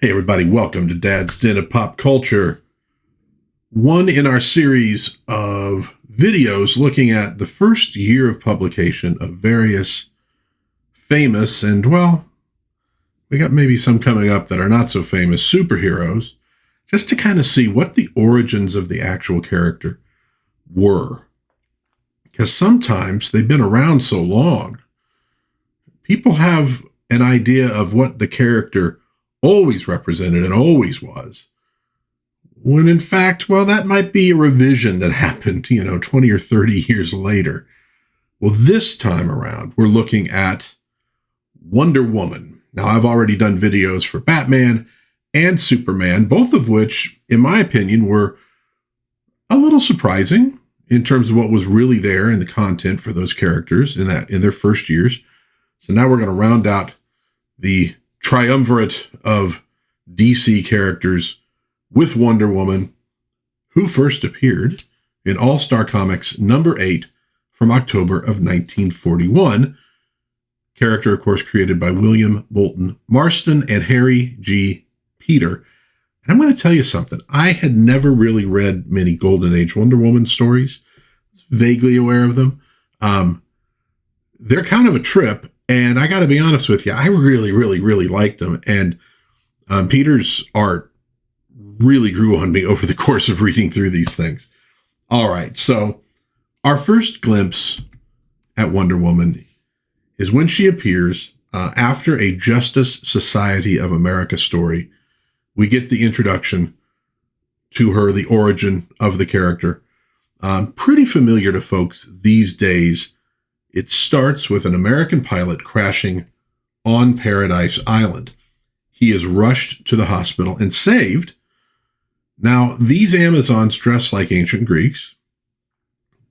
Hey everybody, welcome to Dad's Den of Pop Culture. One in our series of videos looking at the first year of publication of various famous and, well, we got maybe some coming up that are not so famous superheroes, just to kind of see what the origins of the actual character were. Because sometimes they've been around so long, people have an idea of what the character always represented and always was, when in fact, well, that might be a revision that happened, 20 or 30 years later. Well, this time around, we're looking at Wonder Woman. Now, I've already done videos for Batman and Superman, both of which, in my opinion, were a little surprising in terms of what was really there in the content for those characters in their first years. So now we're going to round out the triumvirate of DC characters with Wonder Woman, who first appeared in All-Star Comics number 8 from October of 1941. Character, of course, created by William Moulton Marston and Harry G. Peter. And I'm going to tell you something. I had never really read many Golden Age Wonder Woman stories. Vaguely aware of them. They're kind of a trip. And I got to be honest with you, I really liked them. And Peter's art really grew on me over the course of reading through these things. All right, so our first glimpse at Wonder Woman is when she appears after a Justice Society of America story. We get the introduction to her, the origin of the character. Pretty familiar to folks these days. It starts with an American pilot crashing on Paradise Island. He is rushed to the hospital and saved. Now, these Amazons dress like ancient Greeks,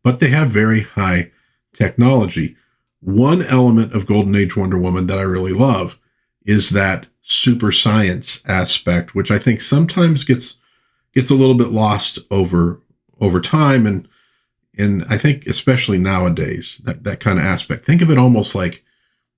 but they have very high technology. One element of Golden Age Wonder Woman that I really love is that super science aspect, which I think sometimes gets a little bit lost over time, and I think especially nowadays, that kind of aspect. Think of it almost like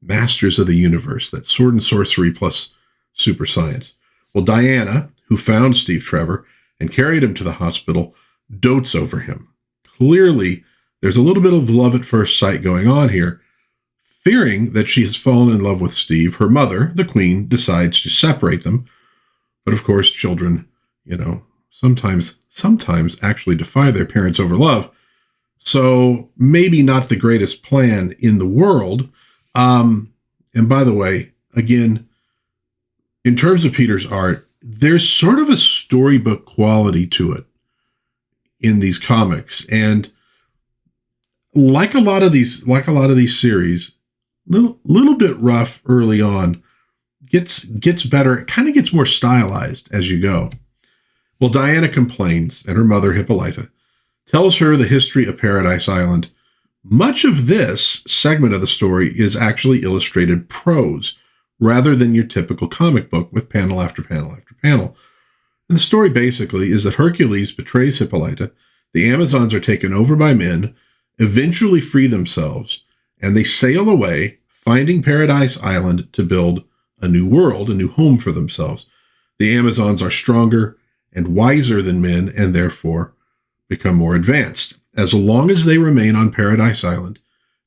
Masters of the Universe, that sword and sorcery plus super science. Well, Diana, who found Steve Trevor and carried him to the hospital, dotes over him. Clearly, there's a little bit of love at first sight going on here. Fearing that she has fallen in love with Steve, her mother, the Queen, decides to separate them. But of course, children, sometimes actually defy their parents over love. So maybe not the greatest plan in the world. And by the way, again, in terms of Peter's art, there's sort of a storybook quality to it in these comics. And like a lot of these series, little bit rough early on, gets better. It kind of gets more stylized as you go. Well, Diana complains, and her mother, Hippolyta, tells her the history of Paradise Island. Much of this segment of the story is actually illustrated prose, rather than your typical comic book with panel after panel after panel. And the story basically is that Hercules betrays Hippolyta, the Amazons are taken over by men, eventually free themselves, and they sail away, finding Paradise Island to build a new world, a new home for themselves. The Amazons are stronger and wiser than men, and therefore become more advanced. As long as they remain on Paradise Island,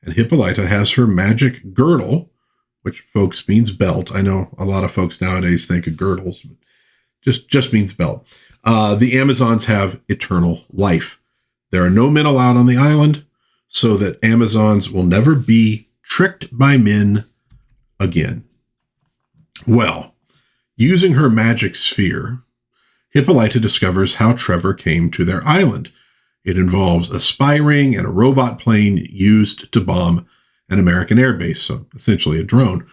and Hippolyta has her magic girdle, which folks means belt. I know a lot of folks nowadays think of girdles, but just means belt. The Amazons have eternal life. There are no men allowed on the island, so that Amazons will never be tricked by men again. Well, using her magic sphere, Hippolyta discovers how Trevor came to their island. It involves a spy ring and a robot plane used to bomb an American airbase, so essentially a drone.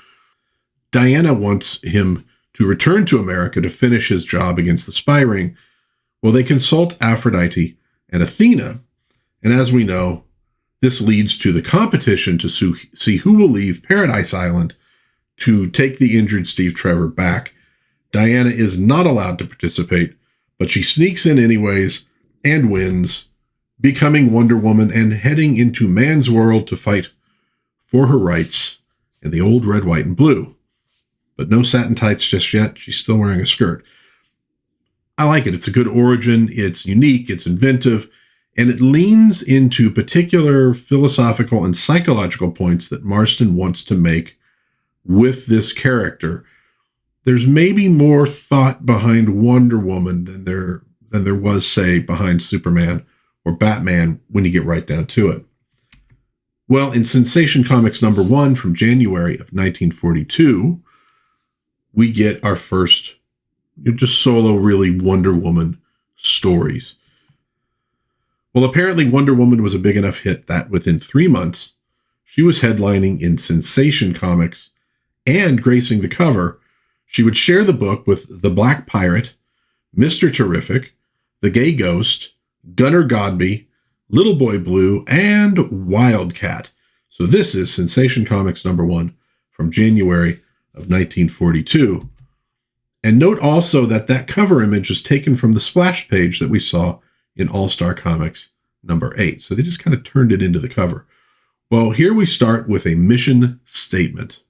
Diana wants him to return to America to finish his job against the spy ring. Well, they consult Aphrodite and Athena, and as we know, this leads to the competition to see who will leave Paradise Island to take the injured Steve Trevor back. Diana is not allowed to participate, but she sneaks in anyways and wins, becoming Wonder Woman and heading into man's world to fight for her rights in the old red, white, and blue. but no satin tights just yet. She's still wearing a skirt. I like it. It's a good origin. It's unique. It's inventive. And it leans into particular philosophical and psychological points that Marston wants to make with this character. There's maybe more thought behind Wonder Woman than there was, say, behind Superman or Batman when you get right down to it. Well, in Sensation Comics #1 from January of 1942, we get our first just solo, really, Wonder Woman stories. Well, apparently Wonder Woman was a big enough hit that within 3 months, she was headlining in Sensation Comics and gracing the cover. She would share the book with the Black Pirate, Mr. Terrific, the Gay Ghost, Gunnar Godby, Little Boy Blue, and Wildcat. So this is Sensation Comics #1 from January of 1942. And note also that that cover image is taken from the splash page that we saw in All-Star Comics #8. So they just kind of turned it into the cover. Well, here we start with a mission statement.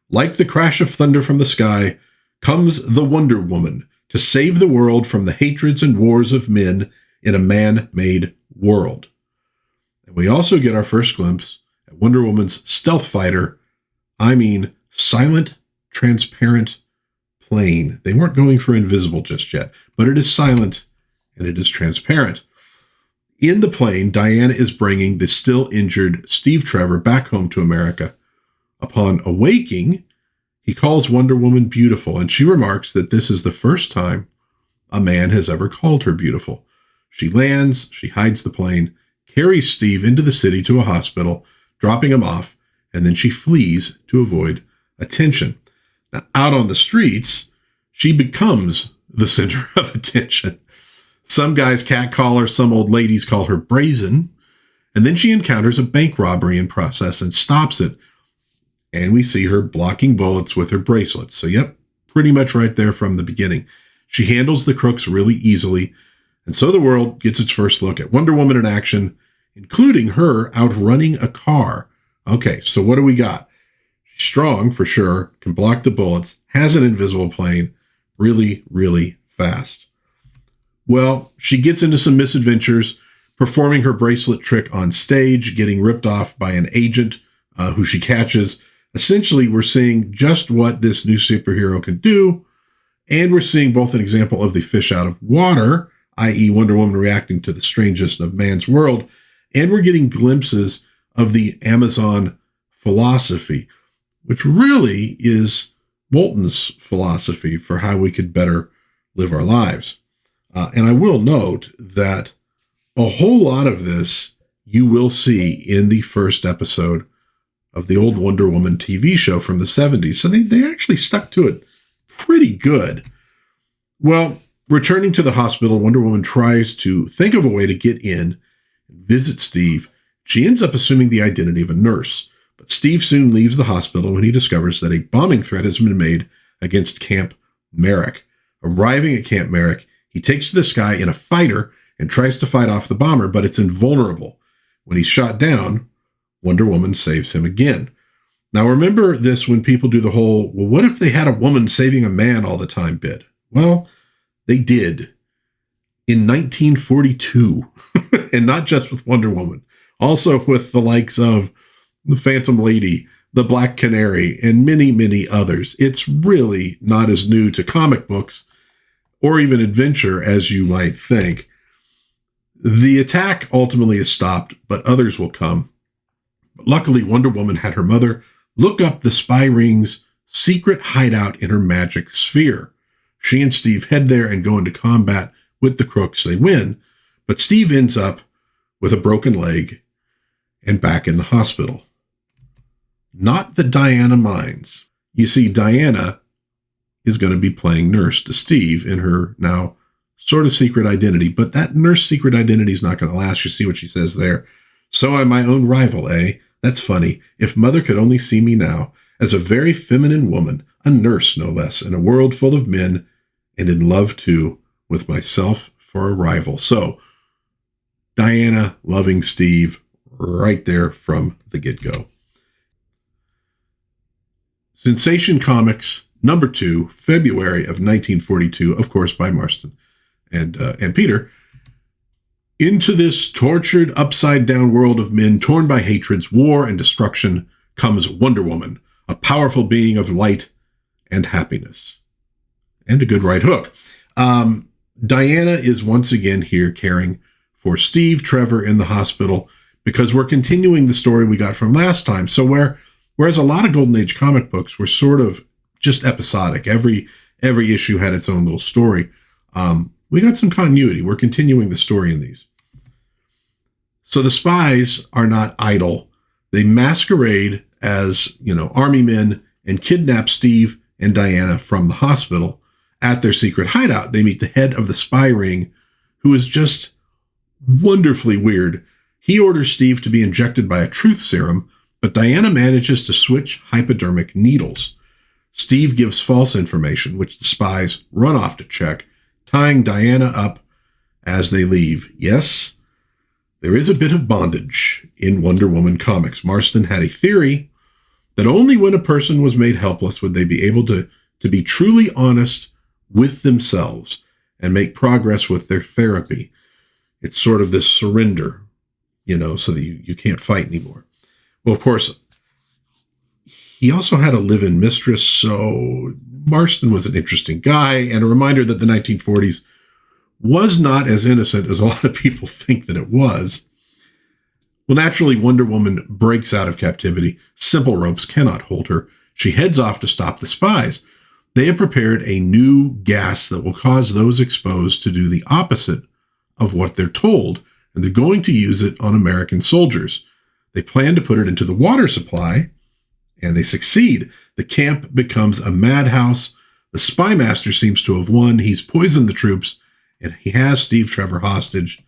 Like the crash of thunder from the sky, comes the Wonder Woman to save the world from the hatreds and wars of men in a man-made world. And we also get our first glimpse at Wonder Woman's stealth fighter, silent, transparent plane. They weren't going for invisible just yet, but it is silent and it is transparent. In the plane, Diana is bringing the still injured Steve Trevor back home to America. Upon awaking, he calls Wonder Woman beautiful, and she remarks that this is the first time a man has ever called her beautiful. She lands, she hides the plane, carries Steve into the city to a hospital, dropping him off, and then she flees to avoid attention. Now, out on the streets, she becomes the center of attention. Some guys catcall her, some old ladies call her brazen, and then she encounters a bank robbery in process and stops it. And we see her blocking bullets with her bracelets. So, yep, pretty much right there from the beginning. She handles the crooks really easily. And so the world gets its first look at Wonder Woman in action, including her outrunning a car. Okay, so what do we got? She's strong, for sure, can block the bullets, has an invisible plane, really, really fast. Well, she gets into some misadventures, performing her bracelet trick on stage, getting ripped off by an agent who she catches. Essentially, we're seeing just what this new superhero can do, and we're seeing both an example of the fish out of water, i.e. Wonder Woman reacting to the strangest of man's world, and we're getting glimpses of the Amazon philosophy, which really is Moulton's philosophy for how we could better live our lives. And I will note that a whole lot of this you will see in the first episode of the old Wonder Woman TV show from the 70s. So they actually stuck to it pretty good. Well, returning to the hospital, Wonder Woman tries to think of a way to get in and visit Steve. She ends up assuming the identity of a nurse, but Steve soon leaves the hospital when he discovers that a bombing threat has been made against Camp Merrick. Arriving at Camp Merrick, he takes to the sky in a fighter and tries to fight off the bomber, but it's invulnerable. When he's shot down, Wonder Woman saves him again. Now remember this when people do the whole, well, what if they had a woman saving a man all the time bit? Well, they did in 1942, and not just with Wonder Woman, also with the likes of the Phantom Lady, the Black Canary, and many, many others. It's really not as new to comic books or even adventure as you might think. The attack ultimately is stopped, but others will come. But luckily, Wonder Woman had her mother look up the spy ring's secret hideout in her magic sphere. She and Steve head there and go into combat with the crooks. They win, but Steve ends up with a broken leg and back in the hospital. Not that Diana minds. You see, Diana is going to be playing nurse to Steve in her now sort of secret identity, but that nurse secret identity is not going to last. You see what she says there. So I'm my own rival, eh? That's funny. If mother could only see me now as a very feminine woman, a nurse no less, in a world full of men, and in love too, with myself for a rival. So Diana loving Steve right there from the get-go. Sensation Comics #2, February of 1942, of course, by Marston and Peter. Into this tortured, upside-down world of men torn by hatreds, war, and destruction comes Wonder Woman, a powerful being of light and happiness. And a good right hook. Diana is once again here caring for Steve Trevor in the hospital because we're continuing the story we got from last time. So whereas a lot of Golden Age comic books were sort of just episodic, every issue had its own little story, we got some continuity. We're continuing the story in these. So the spies are not idle. They masquerade as, army men and kidnap Steve and Diana from the hospital. At their secret hideout, they meet the head of the spy ring, who is just wonderfully weird. He orders Steve to be injected by a truth serum, but Diana manages to switch hypodermic needles. Steve gives false information, which the spies run off to check, tying Diana up as they leave. Yes, there is a bit of bondage in Wonder Woman comics. Marston had a theory that only when a person was made helpless would they be able to be truly honest with themselves and make progress with their therapy. It's sort of this surrender, so that you can't fight anymore. Well, of course, he also had a live-in mistress, so Marston was an interesting guy, and a reminder that the 1940s was not as innocent as a lot of people think that it was. Well, naturally, Wonder Woman breaks out of captivity. Simple ropes cannot hold her. She heads off to stop the spies. They have prepared a new gas that will cause those exposed to do the opposite of what they're told, and they're going to use it on American soldiers. They plan to put it into the water supply, and they succeed. The camp becomes a madhouse. The spy master seems to have won. He's poisoned the troops, and he has Steve Trevor hostage.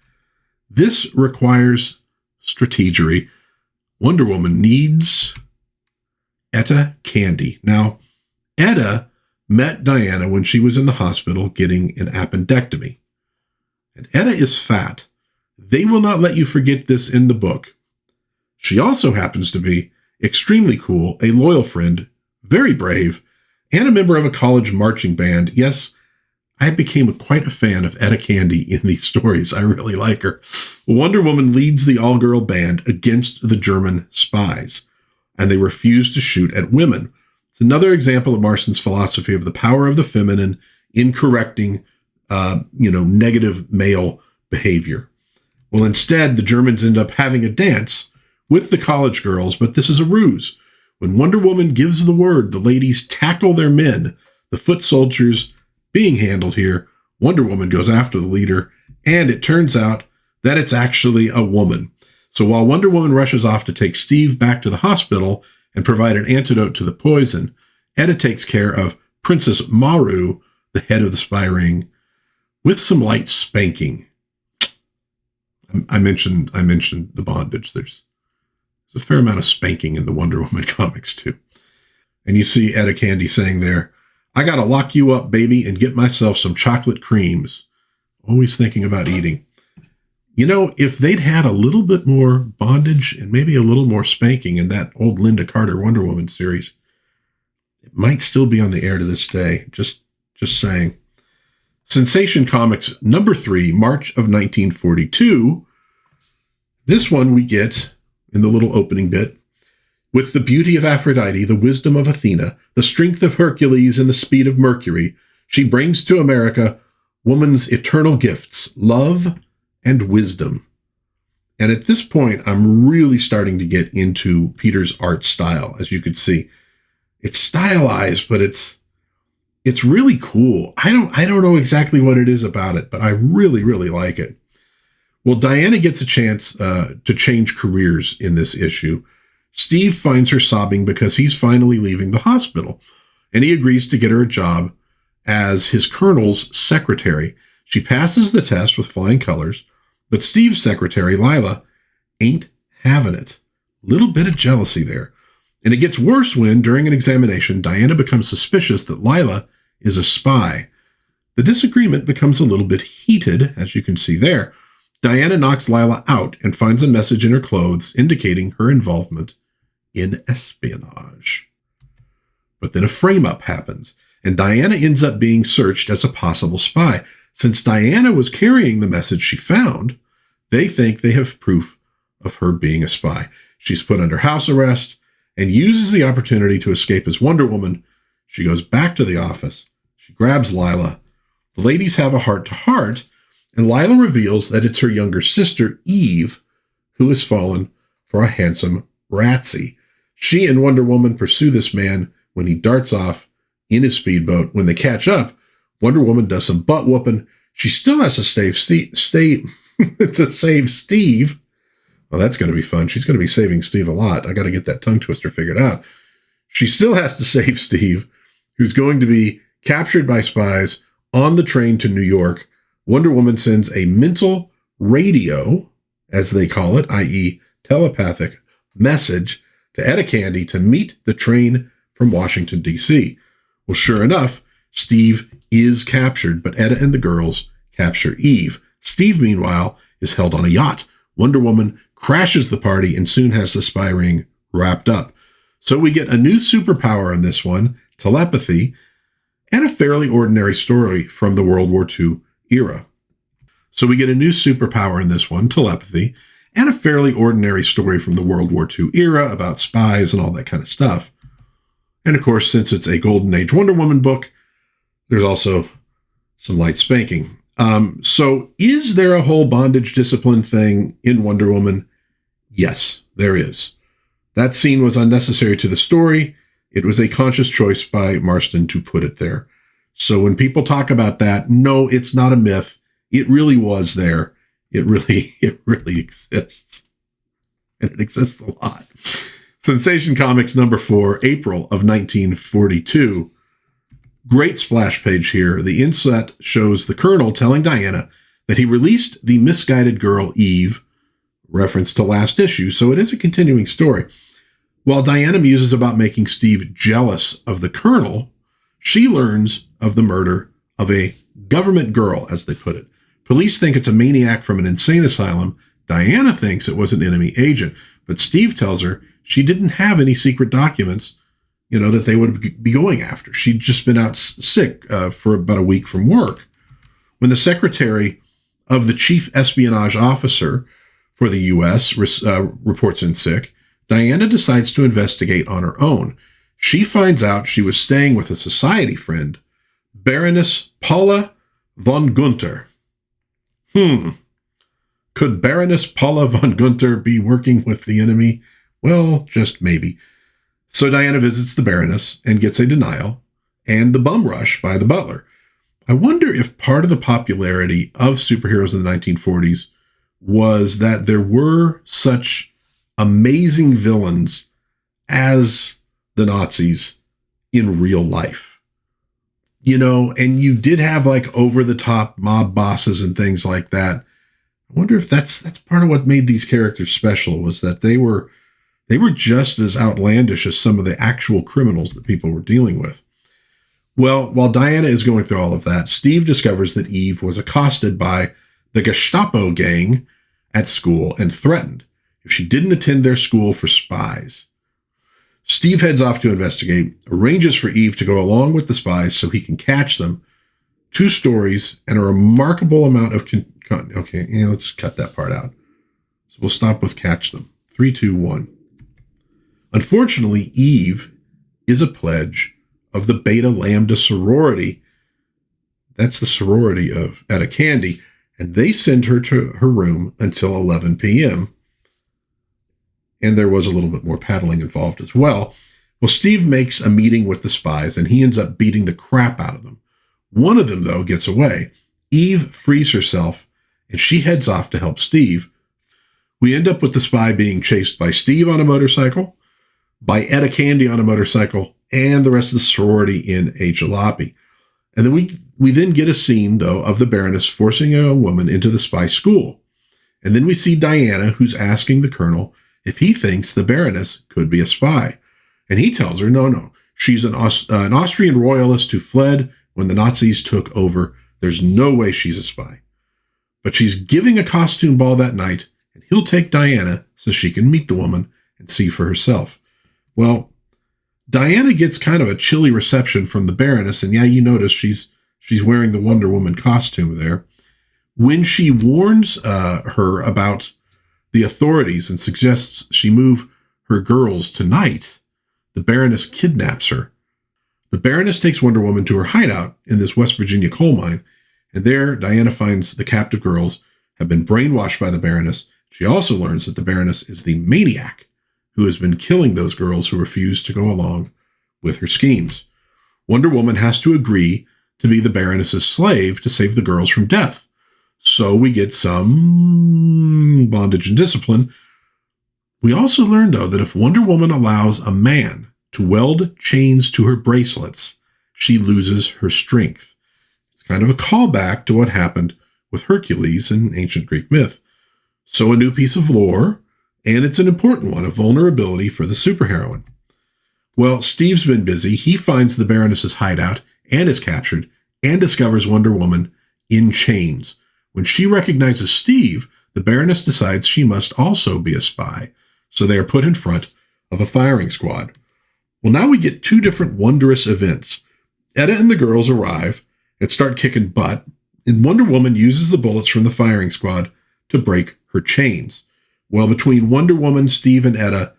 This requires strategery. Wonder Woman needs Etta Candy. Now, Etta met Diana when she was in the hospital getting an appendectomy. And Etta is fat. They will not let you forget this in the book. She also happens to be extremely cool, a loyal friend, very brave, and a member of a college marching band. Yes, I became quite a fan of Etta Candy in these stories. I really like her. Wonder Woman leads the all-girl band against the German spies, and they refuse to shoot at women. It's another example of Marston's philosophy of the power of the feminine in correcting, negative male behavior. Well, instead, the Germans end up having a dance with the college girls, but this is a ruse. When Wonder Woman gives the word, the ladies tackle their men. The foot soldiers being handled here, Wonder Woman goes after the leader, and it turns out that it's actually a woman. So while Wonder Woman rushes off to take Steve back to the hospital and provide an antidote to the poison, Etta takes care of Princess Maru, the head of the spy ring, with some light spanking. I mentioned the bondage. There's a fair amount of spanking in the Wonder Woman comics too. And you see Etta Candy saying there, "I gotta lock you up, baby, and get myself some chocolate creams." Always thinking about eating. If they'd had a little bit more bondage and maybe a little more spanking in that old Linda Carter Wonder Woman series, it might still be on the air to this day. Just saying. Sensation Comics #3, March of 1942. This one we get in the little opening bit. With the beauty of Aphrodite, the wisdom of Athena, the strength of Hercules, and the speed of Mercury, she brings to America woman's eternal gifts, love and wisdom. And at this point, I'm really starting to get into Peter's art style, as you could see. It's stylized, but it's really cool. I don't know exactly what it is about it, but I really, really like it. Well, Diana gets a chance to change careers in this issue. Steve finds her sobbing because he's finally leaving the hospital, and he agrees to get her a job as his colonel's secretary. She passes the test with flying colors, but Steve's secretary, Lila, ain't having it. Little bit of jealousy there. And it gets worse when, during an examination, Diana becomes suspicious that Lila is a spy. The disagreement becomes a little bit heated, as you can see there. Diana knocks Lila out and finds a message in her clothes indicating her involvement in espionage. But then a frame-up happens, and Diana ends up being searched as a possible spy. Since Diana was carrying the message she found, they think they have proof of her being a spy. She's put under house arrest and uses the opportunity to escape as Wonder Woman. She goes back to the office. She grabs Lila. The ladies have a heart-to-heart, and Lila reveals that it's her younger sister, Eve, who has fallen for a handsome Ratsy. She and Wonder Woman pursue this man when he darts off in his speedboat. When they catch up, Wonder Woman does some butt whooping. She still has to save Steve. Well, that's going to be fun. She's going to be saving Steve a lot. I got to get that tongue twister figured out. She still has to save Steve, who's going to be captured by spies on the train to New York. Wonder Woman sends a mental radio, as they call it, i.e. telepathic message, to Etta Candy to meet the train from Washington, D.C. Well, sure enough, Steve is captured, but Etta and the girls capture Eve. Steve, meanwhile, is held on a yacht. Wonder Woman crashes the party and soon has the spy ring wrapped up. So we get a new superpower in this one, telepathy, and a fairly ordinary story from the World War II era. So we get a new superpower in this one, telepathy, and a fairly ordinary story from the World War II era about spies and all that kind of stuff. And of course, since it's a Golden Age Wonder Woman book, there's also some light spanking. So is there a whole bondage discipline thing in Wonder Woman? Yes, there is. That scene was unnecessary to the story. It was a conscious choice by Marston to put it there. So when people talk about that, no, it's not a myth. It really was there. It really exists. And it exists a lot. Sensation Comics number 4, April of 1942. Great splash page here. The inset shows the Colonel telling Diana that he released the misguided girl, Eve, reference to last issue, so it is a continuing story. While Diana muses about making Steve jealous of the Colonel, she learns of the murder of a government girl, as they put it. Police think it's a maniac from an insane asylum. Diana thinks it was an enemy agent, but Steve tells her she didn't have any secret documents, that they would be going after. She'd just been out sick for about a week from work. When the secretary of the chief espionage officer for the U.S. Reports in sick, Diana decides to investigate on her own. She finds out she was staying with a society friend, Baroness Paula von Gunther. Could Baroness Paula von Gunther be working with the enemy? Well, just maybe. So Diana visits the Baroness and gets a denial and the bum rush by the butler. I wonder if part of the popularity of superheroes in the 1940s was that there were such amazing villains as the Nazis in real life. And you did have like over-the-top mob bosses and things like that. I wonder if that's part of what made these characters special, was that they were just as outlandish as some of the actual criminals that people were dealing with. Well, while Diana is going through all of that, Steve discovers that Eve was accosted by the Gestapo gang at school and threatened if she didn't attend their school for spies. Steve heads off to investigate, arranges for Eve to go along with the spies so he can catch them. 2 stories and a remarkable amount of... let's cut that part out. So we'll stop with catch them. 3, 2, 1. Unfortunately, Eve is a pledge of the Beta Lambda sorority. That's the sorority of Etta Candy, and they send her to her room until 11 p.m., and there was a little bit more paddling involved as well. Well, Steve makes a meeting with the spies, and he ends up beating the crap out of them. One of them, though, gets away. Eve frees herself, and she heads off to help Steve. We end up with the spy being chased by Steve on a motorcycle, by Etta Candy on a motorcycle, and the rest of the sorority in a jalopy. And then we then get a scene, though, of the Baroness forcing a woman into the spy school. And then we see Diana, who's asking the Colonel if he thinks the Baroness could be a spy. And he tells her, no, she's an Austrian royalist who fled when the Nazis took over. There's no way she's a spy. But she's giving a costume ball that night, and he'll take Diana so she can meet the woman and see for herself. Well, Diana gets kind of a chilly reception from the Baroness, and yeah, you notice she's wearing the Wonder Woman costume there. When she warns her about the authorities and suggests she move her girls tonight, the Baroness kidnaps her. The Baroness takes Wonder Woman to her hideout in this West Virginia coal mine, and there Diana finds the captive girls have been brainwashed by the Baroness. She also learns that the Baroness is the maniac who has been killing those girls who refuse to go along with her schemes. Wonder Woman has to agree to be the Baroness's slave to save the girls from death. So we get some bondage and discipline. We also learn, though, that if Wonder Woman allows a man to weld chains to her bracelets, she loses her strength. It's kind of a callback to what happened with Hercules in ancient Greek myth. So a new piece of lore, and it's an important one, a vulnerability for the superheroine. Well, Steve's been busy. He finds the Baroness's hideout and is captured and discovers Wonder Woman in chains. When she recognizes Steve, the Baroness decides she must also be a spy. So they are put in front of a firing squad. Well, now we get two different wondrous events. Etta and the girls arrive and start kicking butt, and Wonder Woman uses the bullets from the firing squad to break her chains. Well, between Wonder Woman, Steve, and Etta,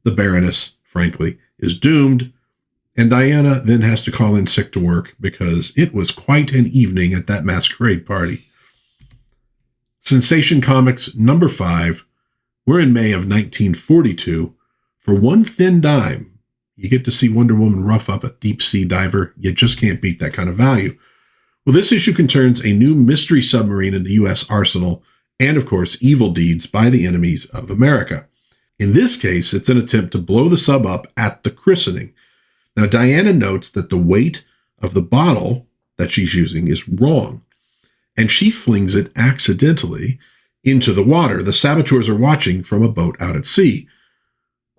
the Baroness, frankly, is doomed, and Diana then has to call in sick to work because it was quite an evening at that masquerade party. Sensation Comics number 5. We're in May of 1942. For one thin dime, you get to see Wonder Woman rough up a deep-sea diver. You just can't beat that kind of value. Well, this issue concerns a new mystery submarine in the U.S. arsenal and, of course, evil deeds by the enemies of America. In this case, it's an attempt to blow the sub up at the christening. Now, Diana notes that the weight of the bottle that she's using is wrong, and she flings it accidentally into the water. The saboteurs are watching from a boat out at sea,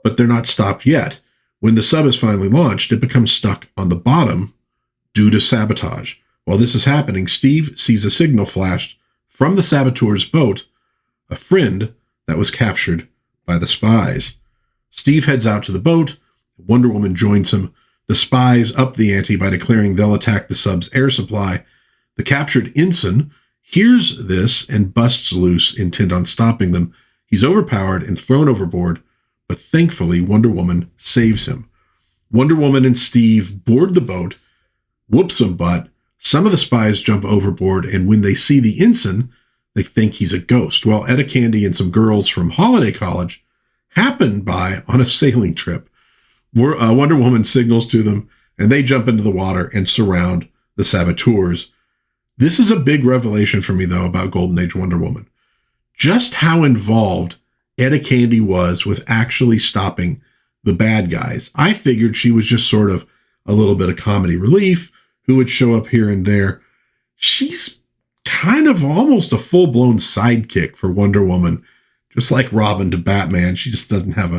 but they're not stopped yet. When the sub is finally launched, it becomes stuck on the bottom due to sabotage. While this is happening, Steve sees a signal flashed from the saboteur's boat, a friend that was captured by the spies. Steve heads out to the boat. Wonder Woman joins him. The spies up the ante by declaring they'll attack the sub's air supply. The captured ensign hears this and busts loose, intent on stopping them. He's overpowered and thrown overboard, but thankfully Wonder Woman saves him. Wonder Woman and Steve board the boat, whoop some butt. Some of the spies jump overboard, and when they see the ensign, they think he's a ghost. Well, Etta Candy and some girls from Holiday College happen by on a sailing trip. Wonder Woman signals to them, and they jump into the water and surround the saboteurs. This is a big revelation for me, though, about Golden Age Wonder Woman. Just how involved Etta Candy was with actually stopping the bad guys. I figured she was just sort of a little bit of comedy relief who would show up here and there. She's kind of almost a full-blown sidekick for Wonder Woman, just like Robin to Batman. She just doesn't have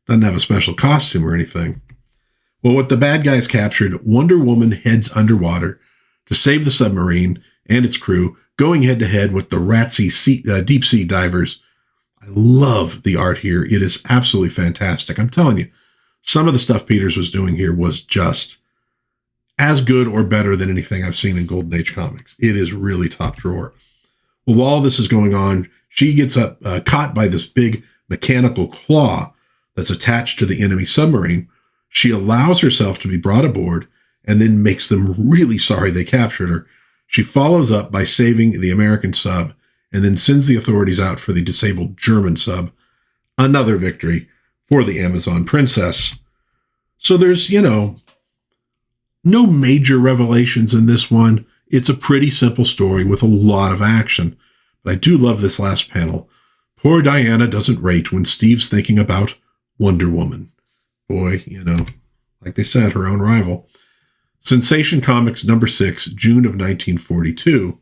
a special costume or anything. Well, with the bad guys captured, Wonder Woman heads underwater to save the submarine and its crew, going head-to-head with the ratsy deep-sea divers. I love the art here. It is absolutely fantastic. I'm telling you, some of the stuff Peters was doing here was just as good or better than anything I've seen in Golden Age comics. It is really top drawer. Well, while this is going on, she gets caught by this big mechanical claw that's attached to the enemy submarine. She allows herself to be brought aboard and then makes them really sorry they captured her. She follows up by saving the American sub and then sends the authorities out for the disabled German sub. Another victory for the Amazon princess. So there's, no major revelations in this one. It's a pretty simple story with a lot of action. But I do love this last panel. Poor Diana doesn't rate when Steve's thinking about Wonder Woman. Boy, like they said, her own rival. Sensation Comics number 6, June of 1942.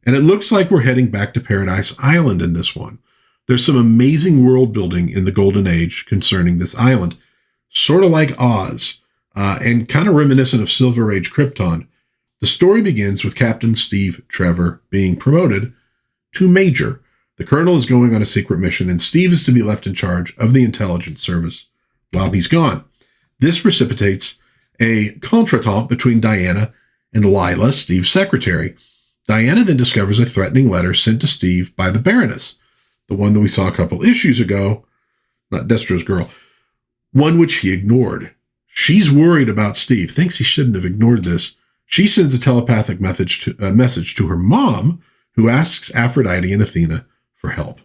And it looks like we're heading back to Paradise Island in this one. There's some amazing world building in the Golden Age concerning this island. Sort of like Oz. And kind of reminiscent of Silver Age Krypton. The story begins with Captain Steve Trevor being promoted to Major. The Colonel is going on a secret mission, and Steve is to be left in charge of the intelligence service while he's gone. This precipitates a contretemps between Diana and Lila, Steve's secretary. Diana then discovers a threatening letter sent to Steve by the Baroness, the one that we saw a couple issues ago, not Destro's girl, one which he ignored. She's worried about Steve, thinks he shouldn't have ignored this. She sends a telepathic message to her mom, who asks Aphrodite and Athena for help.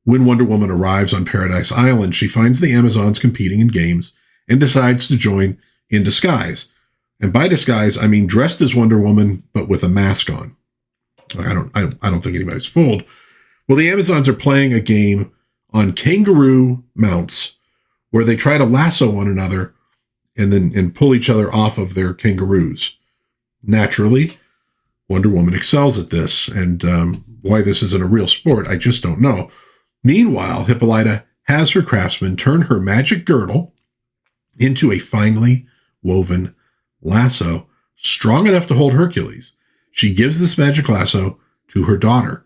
When Wonder Woman arrives on Paradise Island, she finds the Amazons competing in games and decides to join in disguise. And by disguise, I mean dressed as Wonder Woman, but with a mask on. I don't think anybody's fooled. Well, the Amazons are playing a game on kangaroo mounts where they try to lasso one another and pull each other off of their kangaroos. Naturally, Wonder Woman excels at this, and why this isn't a real sport, I just don't know. Meanwhile, Hippolyta has her craftsman turn her magic girdle into a finely woven lasso, strong enough to hold Hercules. She gives this magic lasso to her daughter.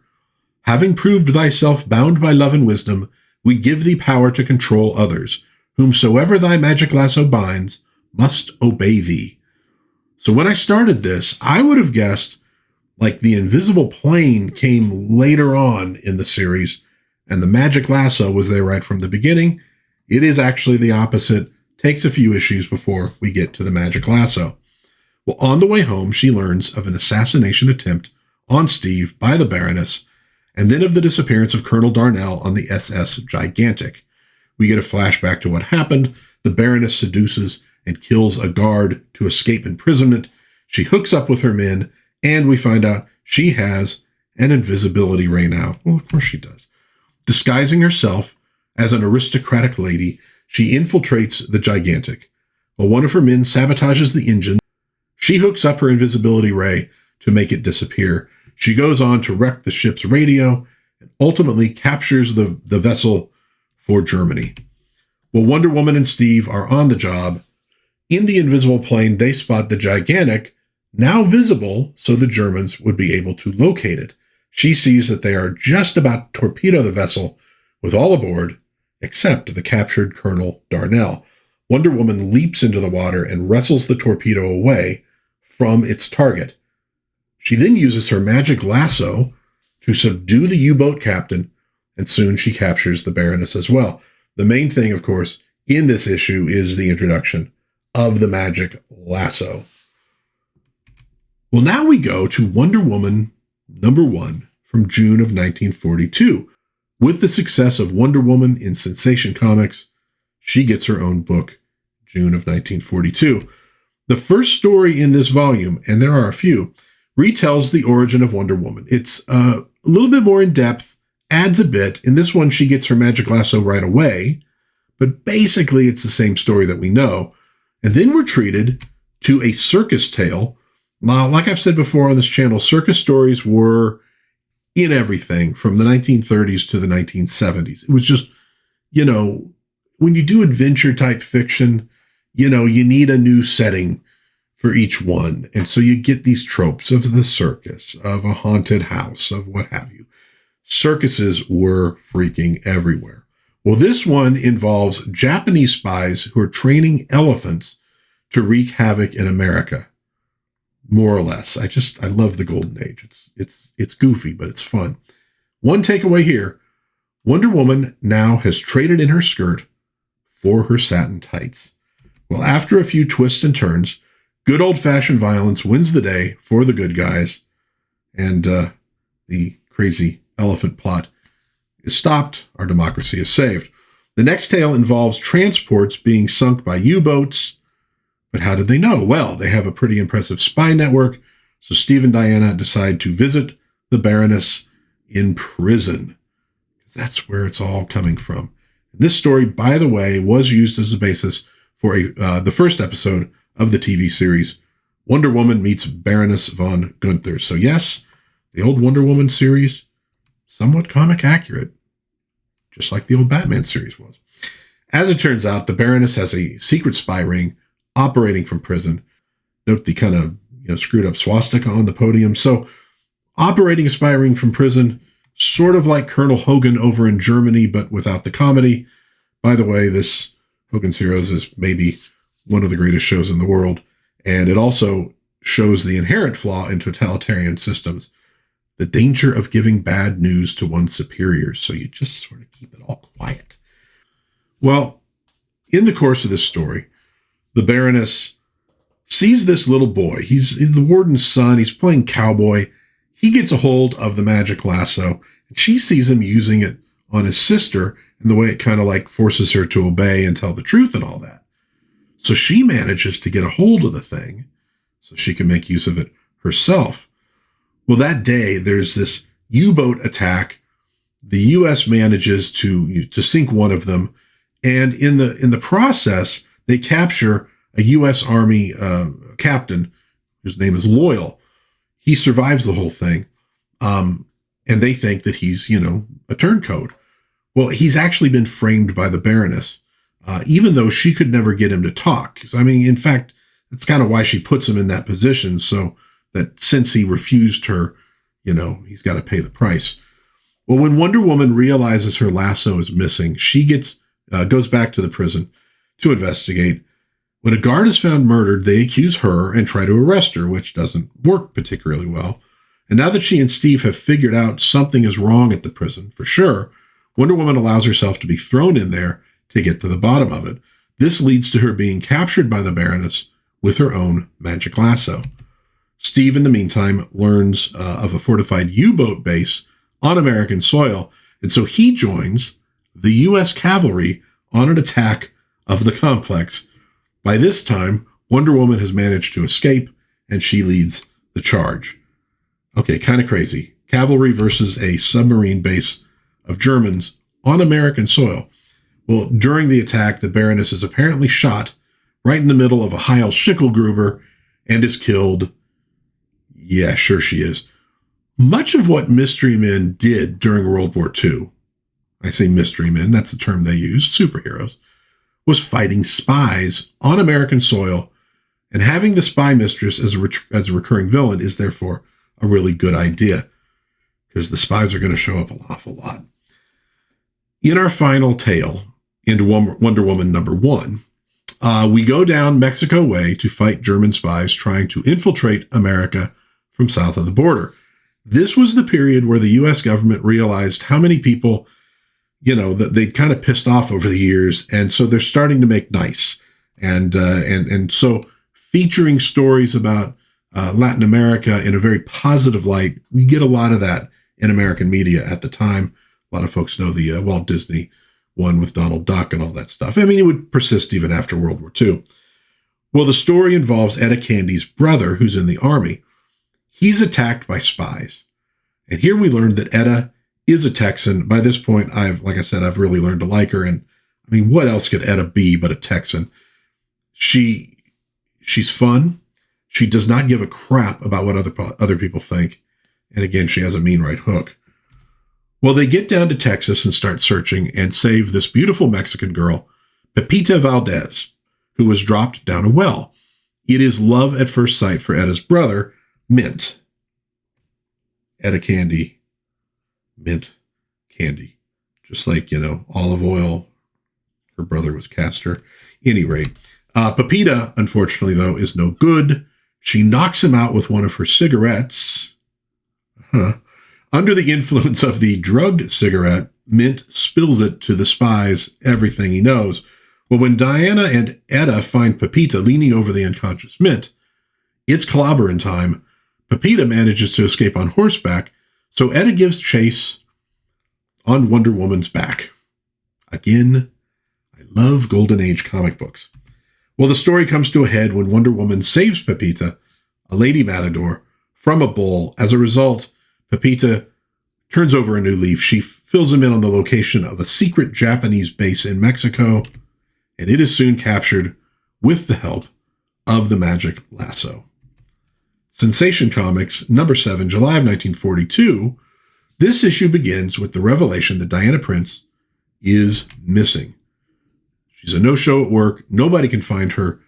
Having proved thyself bound by love and wisdom, we give thee power to control others. Whomsoever thy magic lasso binds must obey thee. So when I started this, I would have guessed like the invisible plane came later on in the series and the magic lasso was there right from the beginning. It is actually the opposite. Takes a few issues before we get to the magic lasso. Well, on the way home, she learns of an assassination attempt on Steve by the Baroness, and then of the disappearance of Colonel Darnell on the SS Gigantic. We get a flashback to what happened. The Baroness seduces and kills a guard to escape imprisonment. She hooks up with her men, and we find out she has an invisibility ray now. Well, of course she does. Disguising herself as an aristocratic lady, she infiltrates the Gigantic. While one of her men sabotages the engine, she hooks up her invisibility ray to make it disappear. She goes on to wreck the ship's radio and ultimately captures the vessel for Germany. Well, Wonder Woman and Steve are on the job. In the invisible plane, they spot the Gigantic, now visible so the Germans would be able to locate it. She sees that they are just about to torpedo the vessel with all aboard, except the captured Colonel Darnell. Wonder Woman leaps into the water and wrestles the torpedo away from its target. She then uses her magic lasso to subdue the U-boat captain, and soon she captures the Baroness as well. The main thing, of course, in this issue is the introduction of the magic lasso. Well, now we go to Wonder Woman #1 from June of 1942. With the success of Wonder Woman in Sensation Comics, she gets her own book, June of 1942. The first story in this volume, and there are a few, retells the origin of Wonder Woman. It's a little bit more in depth, adds a bit. In this one, she gets her magic lasso right away, but basically it's the same story that we know. And then we're treated to a circus tale. Now, like I've said before on this channel, circus stories were in everything from the 1930s to the 1970s. It was just, when you do adventure type fiction, you need a new setting for each one. And so you get these tropes of the circus, of a haunted house, of what have you. Circuses were freaking everywhere. Well, this one involves Japanese spies who are training elephants to wreak havoc in America. More or less. I love the Golden Age. It's goofy, but it's fun. One takeaway here, Wonder Woman now has traded in her skirt for her satin tights. Well, after a few twists and turns, good old-fashioned violence wins the day for the good guys, and the crazy elephant plot is stopped. Our democracy is saved. The next tale involves transports being sunk by U-boats. But how did they know? Well, they have a pretty impressive spy network, so Steve and Diana decide to visit the Baroness in prison. That's where it's all coming from. This story, by the way, was used as a basis for the first episode of the TV series, Wonder Woman meets Baroness von Gunther. So yes, the old Wonder Woman series, somewhat comic accurate, just like the old Batman series was. As it turns out, the Baroness has a secret spy ring operating from prison. Note the kind of screwed up swastika on the podium. So operating a spy ring from prison, sort of like Colonel Hogan over in Germany, but without the comedy. By the way, this Hogan's Heroes is maybe one of the greatest shows in the world. And it also shows the inherent flaw in totalitarian systems, the danger of giving bad news to one's superiors. So you just sort of keep it all quiet. Well, in the course of this story, the Baroness sees this little boy. He's the warden's son. He's playing cowboy. He gets a hold of the magic lasso, and she sees him using it on his sister, and the way it kind of like forces her to obey and tell the truth and all that. So she manages to get a hold of the thing so she can make use of it herself. Well, that day, there's this U-boat attack. The U.S. manages to sink one of them, and in the process, they capture a U.S. Army captain whose name is Loyal. He survives the whole thing, and they think that he's, a turncoat. Well, he's actually been framed by the Baroness, even though she could never get him to talk. In fact, that's kind of why she puts him in that position, so that since he refused her, he's got to pay the price. Well, when Wonder Woman realizes her lasso is missing, she goes back to the prison to investigate. When a guard is found murdered, they accuse her and try to arrest her, which doesn't work particularly well. And now that she and Steve have figured out something is wrong at the prison, for sure, Wonder Woman allows herself to be thrown in there to get to the bottom of it. This leads to her being captured by the Baroness with her own magic lasso. Steve, in the meantime, learns of a fortified U-boat base on American soil, and so he joins the U.S. cavalry on an attack of the complex. By this time, Wonder Woman has managed to escape, and she leads the charge. Okay, kind of crazy. Cavalry versus a submarine base of Germans on American soil. Well, during the attack, the Baroness is apparently shot right in the middle of a Heil Schicklgruber and is killed. Yeah, sure she is. Much of what mystery men did during World War II, I say mystery men, that's the term they used, superheroes, was fighting spies on American soil, and having the spy mistress as a recurring villain is therefore a really good idea, because the spies are going to show up an awful lot. In our final tale, in Wonder Woman #1, we go down Mexico way to fight German spies trying to infiltrate America from south of the border. This was the period where the U.S. government realized how many people that they'd kind of pissed off over the years, and so they're starting to make nice. And so featuring stories about Latin America in a very positive light, we get a lot of that in American media at the time. A lot of folks know the Walt Disney one with Donald Duck and all that stuff. It would persist even after World War II. Well, the story involves Etta Candy's brother, who's in the army. He's attacked by spies. And here we learned that Etta is a Texan. By this point, I've really learned to like her. And what else could Etta be but a Texan? She's fun. She does not give a crap about what other people think. And again, she has a mean right hook. Well, they get down to Texas and start searching and save this beautiful Mexican girl, Pepita Valdez, who was dropped down a well. It is love at first sight for Etta's brother, Mint. Etta Candy. Mint candy, just like, olive oil. Her brother was castor. Any rate, Pepita, unfortunately, though, is no good. She knocks him out with one of her cigarettes. Under the influence of the drugged cigarette, Mint spills it to the spies, everything he knows. Well, when Diana and Etta find Pepita leaning over the unconscious Mint, it's clobbering time. Pepita manages to escape on horseback, so Etta gives chase on Wonder Woman's back. Again, I love Golden Age comic books. Well, the story comes to a head when Wonder Woman saves Pepita, a lady matador, from a bull. As a result, Pepita turns over a new leaf. She fills him in on the location of a secret Japanese base in Mexico, and it is soon captured with the help of the magic lasso. Sensation Comics, #7, July of 1942. This issue begins with the revelation that Diana Prince is missing. She's a no-show at work. Nobody can find her,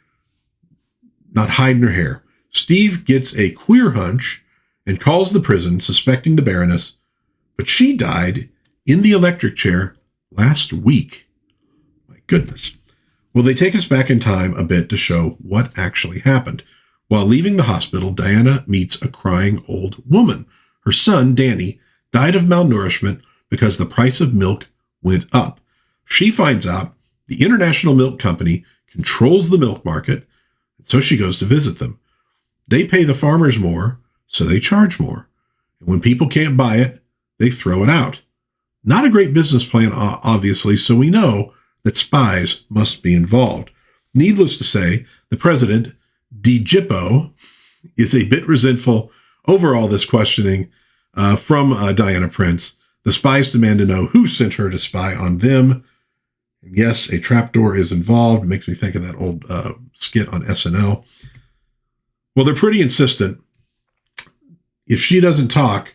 not hiding her hair. Steve gets a queer hunch and calls the prison, suspecting the Baroness, but she died in the electric chair last week. My goodness. Well, they take us back in time a bit to show what actually happened. While leaving the hospital, Diana meets a crying old woman. Her son, Danny, died of malnourishment because the price of milk went up. She finds out the International Milk Company controls the milk market, and so she goes to visit them. They pay the farmers more, so they charge more. And when people can't buy it, they throw it out. Not a great business plan, obviously, so we know that spies must be involved. Needless to say, the president, DeGippo, is a bit resentful over all this questioning from Diana Prince. The spies demand to know who sent her to spy on them. And yes, a trapdoor is involved. It makes me think of that old skit on SNL. Well, they're pretty insistent. If she doesn't talk,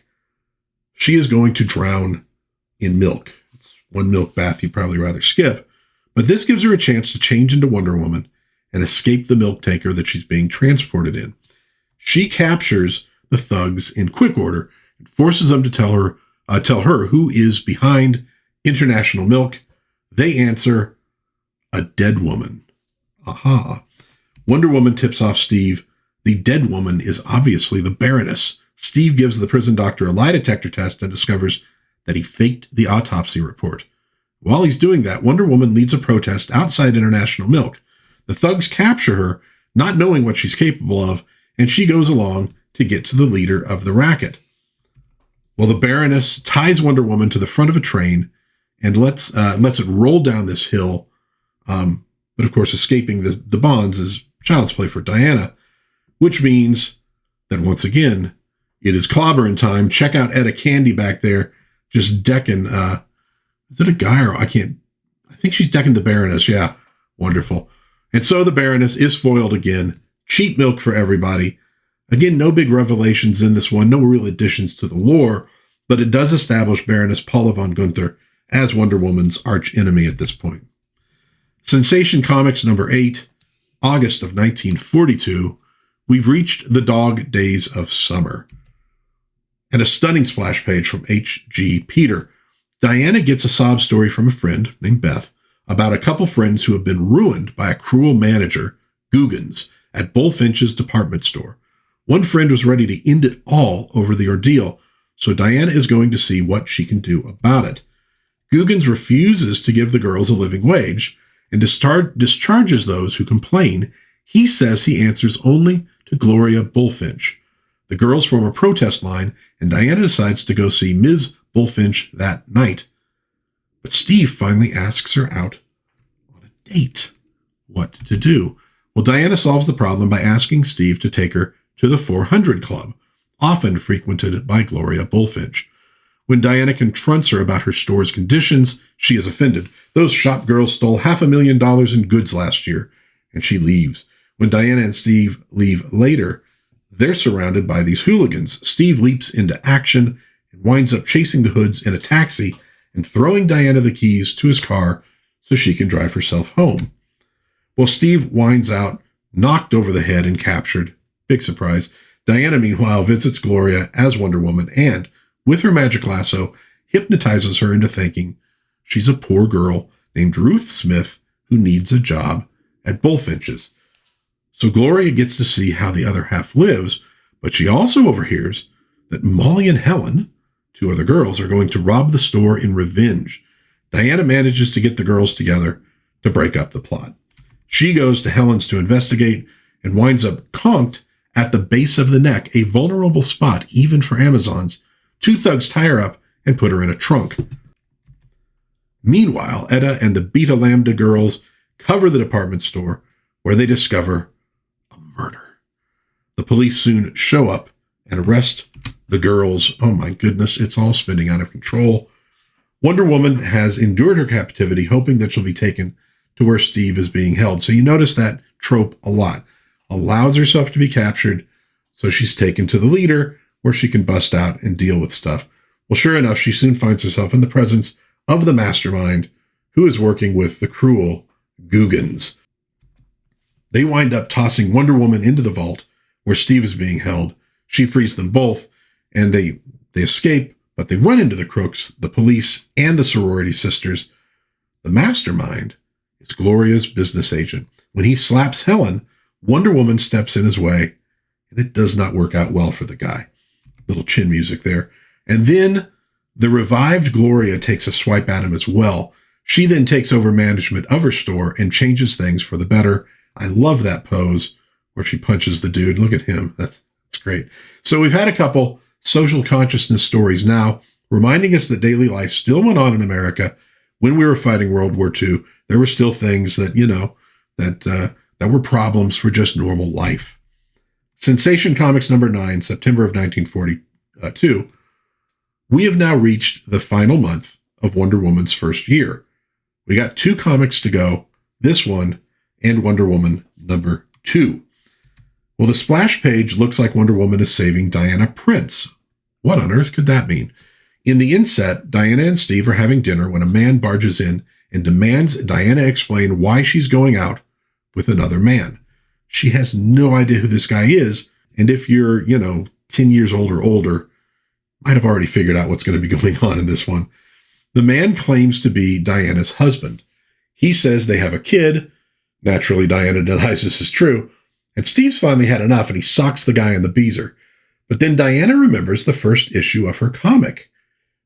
she is going to drown in milk. It's one milk bath you'd probably rather skip. But this gives her a chance to change into Wonder Woman and escape the milk tanker that she's being transported in. She captures the thugs in quick order and forces them to tell her who is behind International Milk. They answer, a dead woman. Aha. Wonder Woman tips off Steve. The dead woman is obviously the Baroness. Steve gives the prison doctor a lie detector test and discovers that he faked the autopsy report. While he's doing that, Wonder Woman leads a protest outside International Milk. The thugs capture her, not knowing what she's capable of, and she goes along to get to the leader of the racket. Well, the Baroness ties Wonder Woman to the front of a train and lets it roll down this hill. But of course, escaping the bonds is child's play for Diana, which means that once again, it is clobbering time. Check out Etta Candy back there, just decking. Is it a guy or I think she's decking the Baroness. Yeah, wonderful. And so the Baroness is foiled again. Cheap milk for everybody. Again, no big revelations in this one, no real additions to the lore, but it does establish Baroness Paula von Gunther as Wonder Woman's arch enemy at this point. Sensation Comics number 8, August of 1942. We've reached the dog days of summer. And a stunning splash page from H.G. Peter. Diana gets a sob story from a friend named Beth about a couple friends who have been ruined by a cruel manager, Guggens, at Bullfinch's department store. One friend was ready to end it all over the ordeal, so Diana is going to see what she can do about it. Guggens refuses to give the girls a living wage and discharges those who complain. He says he answers only to Gloria Bullfinch. The girls form a protest line, and Diana decides to go see Ms. Bullfinch that night. But Steve finally asks her out on a date. What to do? Well, Diana solves the problem by asking Steve to take her to the 400 Club, often frequented by Gloria Bullfinch. When Diana confronts her about her store's conditions, she is offended. Those shop girls stole $500,000 in goods last year, and she leaves. When Diana and Steve leave later, they're surrounded by these hooligans. Steve leaps into action and winds up chasing the hoods in a taxi and throwing Diana the keys to his car so she can drive herself home. Well, Steve winds out, knocked over the head and captured. Big surprise. Diana, meanwhile, visits Gloria as Wonder Woman and, with her magic lasso, hypnotizes her into thinking she's a poor girl named Ruth Smith who needs a job at Bullfinch's. So Gloria gets to see how the other half lives, but she also overhears that Molly and Helen, two other girls, are going to rob the store in revenge. Diana manages to get the girls together to break up the plot. She goes to Helen's to investigate and winds up conked at the base of the neck, a vulnerable spot even for Amazons. Two thugs tie her up and put her in a trunk. Meanwhile, Etta and the Beta Lambda girls cover the department store where they discover a murder. The police soon show up and arrest the girls. Oh my goodness, it's all spinning out of control. Wonder Woman has endured her captivity, hoping that she'll be taken to where Steve is being held. So you notice that trope a lot. Allows herself to be captured, so she's taken to the leader where she can bust out and deal with stuff. Well, sure enough, she soon finds herself in the presence of the mastermind who is working with the cruel Guggens. They wind up tossing Wonder Woman into the vault where Steve is being held. She frees them both, and they escape, but they run into the crooks, the police, and the sorority sisters. The mastermind is Gloria's business agent. When he slaps Helen, Wonder Woman steps in his way, and it does not work out well for the guy. Little chin music there. And then the revived Gloria takes a swipe at him as well. She then takes over management of her store and changes things for the better. I love that pose where she punches the dude. Look at him. That's great. So we've had a couple social consciousness stories now reminding us that daily life still went on in America when we were fighting World War II. There were still things that, that were problems for just normal life. Sensation Comics number 9, September of 1942. We have now reached the final month of Wonder Woman's first year. We got 2 comics to go, this one and Wonder Woman number 2. Well, the splash page looks like Wonder Woman is saving Diana Prince. What on earth could that mean? In the inset, Diana and Steve are having dinner when a man barges in and demands Diana explain why she's going out with another man. She has no idea who this guy is, and if you're, 10 years old or older, might have already figured out what's going to be going on in this one. The man claims to be Diana's husband. He says they have a kid. Naturally, Diana denies this is true. And Steve's finally had enough, and he socks the guy in the beezer. But then Diana remembers the first issue of her comic,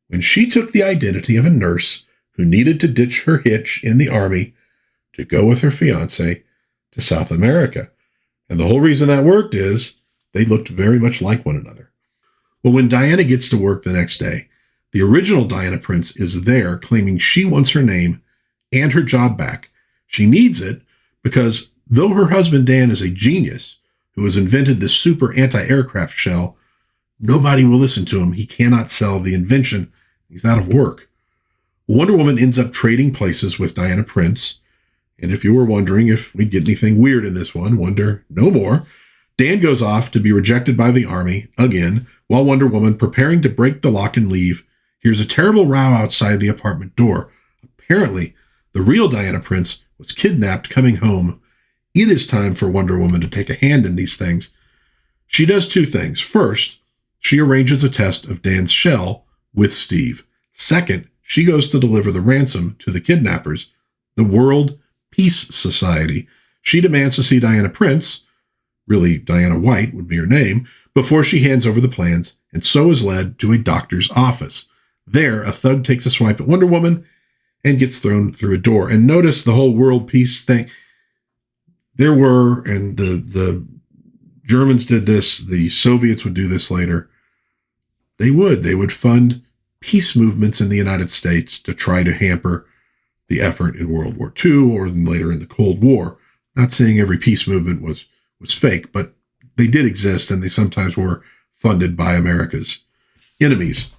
when she took the identity of a nurse who needed to ditch her hitch in the army to go with her fiancé to South America. And the whole reason that worked is they looked very much like one another. Well, when Diana gets to work the next day, the original Diana Prince is there claiming she wants her name and her job back. She needs it because though her husband Dan is a genius who has invented this super anti-aircraft shell, nobody will listen to him. He cannot sell the invention. He's out of work. Wonder Woman ends up trading places with Diana Prince. And if you were wondering if we'd get anything weird in this one, wonder no more. Dan goes off to be rejected by the army again, while Wonder Woman, preparing to break the lock and leave, hears a terrible row outside the apartment door. Apparently, the real Diana Prince was kidnapped coming home. It is time for Wonder Woman to take a hand in these things. She does 2 things. First, she arranges a test of Dan's shell with Steve. Second, she goes to deliver the ransom to the kidnappers, the World Peace Society. She demands to see Diana Prince, really Diana White would be her name, before she hands over the plans, and so is led to a doctor's office. There, a thug takes a swipe at Wonder Woman and gets thrown through a door. And notice the whole world peace thing. There were, and the Germans did this, the Soviets would do this later. They would fund peace movements in the United States to try to hamper the effort in World War II or later in the Cold War. Not saying every peace movement was fake, but they did exist, and they sometimes were funded by America's enemies.